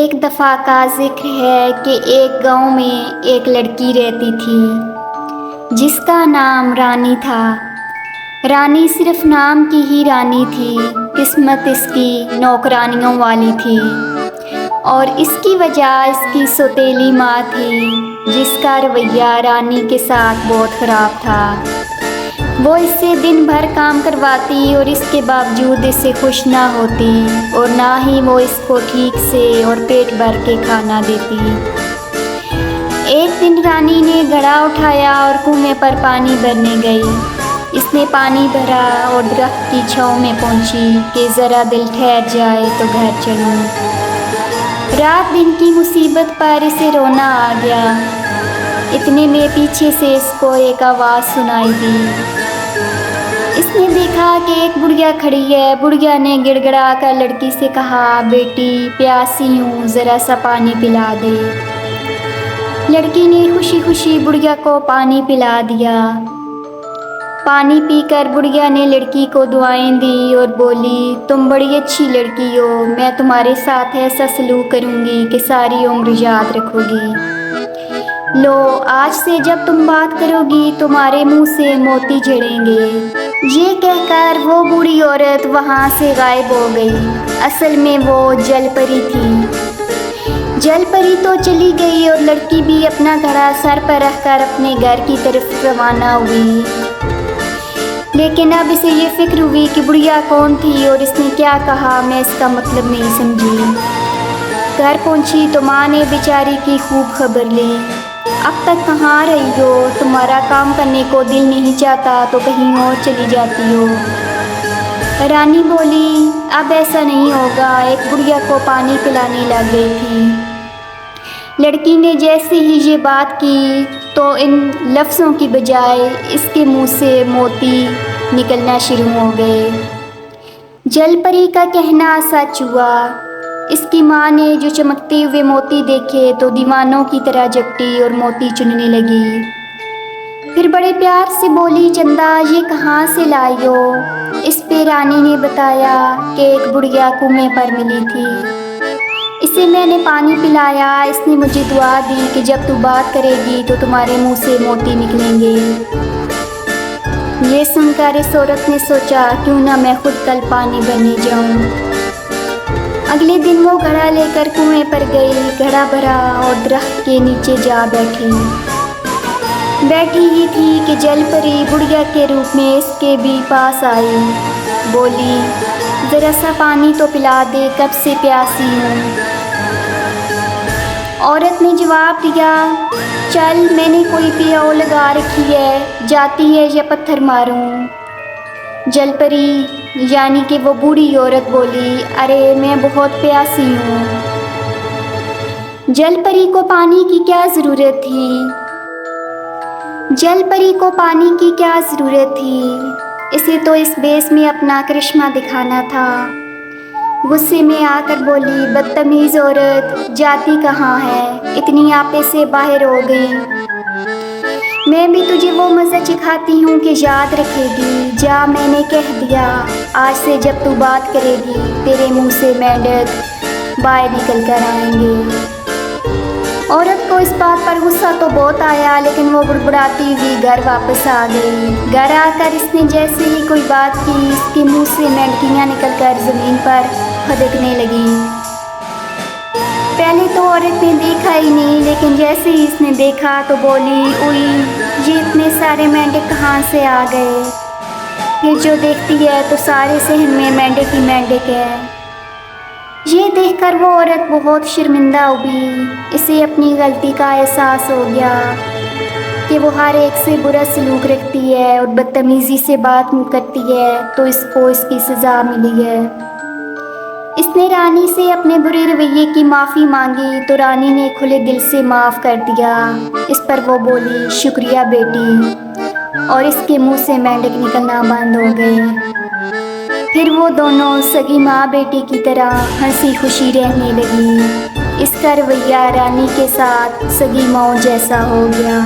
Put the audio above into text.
एक दफ़ा का जिक्र है कि एक गांव में एक लड़की रहती थी जिसका नाम रानी था। रानी सिर्फ नाम की ही रानी थी, किस्मत इसकी नौकरानियों वाली थी और इसकी वजह इसकी सौतेली माँ थी जिसका रवैया रानी के साथ बहुत ख़राब था। वो इससे दिन भर काम करवाती और इसके बावजूद इससे खुश ना होती और ना ही वो इसको ठीक से और पेट भर के खाना देती। एक दिन रानी ने घड़ा उठाया और कुएं पर पानी भरने गई। इसने पानी भरा और दरख्त की छाँव में पहुंची कि ज़रा दिल ठहर जाए तो घर चलूं। रात दिन की मुसीबत पर इसे रोना आ गया। इतने में पीछे से इसको एक आवाज़ सुनाई दी। इसने देखा कि एक बुढ़िया खड़ी है। बुढ़िया ने गिड़गिड़ा कर लड़की से कहा, बेटी प्यासी हूँ, ज़रा सा पानी पिला दे। लड़की ने खुशी खुशी बुढ़िया को पानी पिला दिया। पानी पीकर बुढ़िया ने लड़की को दुआएं दी और बोली, तुम बड़ी अच्छी लड़की हो, मैं तुम्हारे साथ ऐसा सलूक करूँगी कि सारी उम्र याद रखोगी। लो, आज से जब तुम बात करोगी तुम्हारे मुंह से मोती झड़ेंगे। ये कहकर वो बूढ़ी औरत वहाँ से गायब हो गई। असल में वो जलपरी थी। जलपरी तो चली गई और लड़की भी अपना घड़ा सर पर रखकर अपने घर की तरफ रवाना हुई। लेकिन अब इसे ये फिक्र हुई कि बुढ़िया कौन थी और इसने क्या कहा, मैं इसका मतलब नहीं समझी। घर पहुंची तो माँ ने बेचारी की खूब खबर ली। अब तक कहाँ रही हो? तुम्हारा काम करने को दिल नहीं चाहता तो कहीं और चली जाती हो। रानी बोली, अब ऐसा नहीं होगा। एक बुढ़िया को पानी पिलाने लग गई थी। लड़की ने जैसे ही ये बात की तो इन लफ्ज़ों की बजाय इसके मुंह से मोती निकलना शुरू हो गए। जलपरी का कहना सच हुआ। इसकी माँ ने जो चमकते हुए मोती देखे तो दीवानों की तरह झपटी और मोती चुनने लगी। फिर बड़े प्यार से बोली, चंदा ये कहाँ से लाई हो? इस पे रानी ने बताया कि एक बुढ़िया कुएं पर मिली थी। इसे मैंने पानी पिलाया। इसने मुझे दुआ दी कि जब तू बात करेगी तो तुम्हारे मुंह से मोती निकलेंगे। ये सुनकर इस औरत ने सोचा, क्यों ना मैं खुद कल पानी भरने जाऊं। अगले दिन वो घड़ा लेकर कुएं पर गई। घड़ा भरा और दरख्त के नीचे जा बैठी ही थी कि जलपरी बुढ़िया के रूप में इसके भी पास आई। बोली, ज़रा सा पानी तो पिला दे, कब से प्यासी हूँ। औरत ने जवाब दिया, चल मैंने कोई प्याऊ लगा रखी है, जाती है या पत्थर मारूं। जलपरी यानी कि वो बूढ़ी औरत बोली, अरे मैं बहुत प्यासी हूँ। जलपरी को पानी की क्या ज़रूरत थी? जलपरी को पानी की क्या ज़रूरत थी? इसे तो इस बेस में अपना करिश्मा दिखाना था। गुस्से में आकर बोली, बदतमीज़ औरत, जाती कहाँ है? इतनी आपे से बाहर हो गई। मैं भी तुझे वो मज़ा सिखाती हूँ कि याद रखेगी। जा, मैंने कह दिया, आज से जब तू बात करेगी तेरे मुंह से मेंढक बाहर निकल कर आएंगे। औरत को इस बात पर गुस्सा तो बहुत आया, लेकिन वो बुड़बुड़ाती हुई घर वापस आ गई। घर आकर इसने जैसे ही कोई बात की, इसके मुंह से मेंढकियाँ निकलकर ज़मीन पर फदकने लगी। पहले तो औरत ने देखा ही नहीं, लेकिन जैसे ही इसने देखा तो बोली, उई, ये इतने सारे मेंढक कहाँ से आ गए? फिर जो देखती है तो सारे शहर में मेंढक ही मेंढक है। ये देखकर वो औरत बहुत शर्मिंदा हुई। इसे अपनी गलती का एहसास हो गया कि वो हर एक से बुरा सलूक रखती है और बदतमीज़ी से बात करती है तो इसको इसकी सज़ा मिली है। इसने रानी से अपने बुरे रवैये की माफ़ी मांगी तो रानी ने खुले दिल से माफ़ कर दिया। इस पर वो बोली, शुक्रिया बेटी, और इसके मुंह से मेंढक निकलना बंद हो गए। फिर वो दोनों सगी माँ बेटी की तरह हंसी खुशी रहने लगी। इसका रवैया रानी के साथ सगी माँ जैसा हो गया।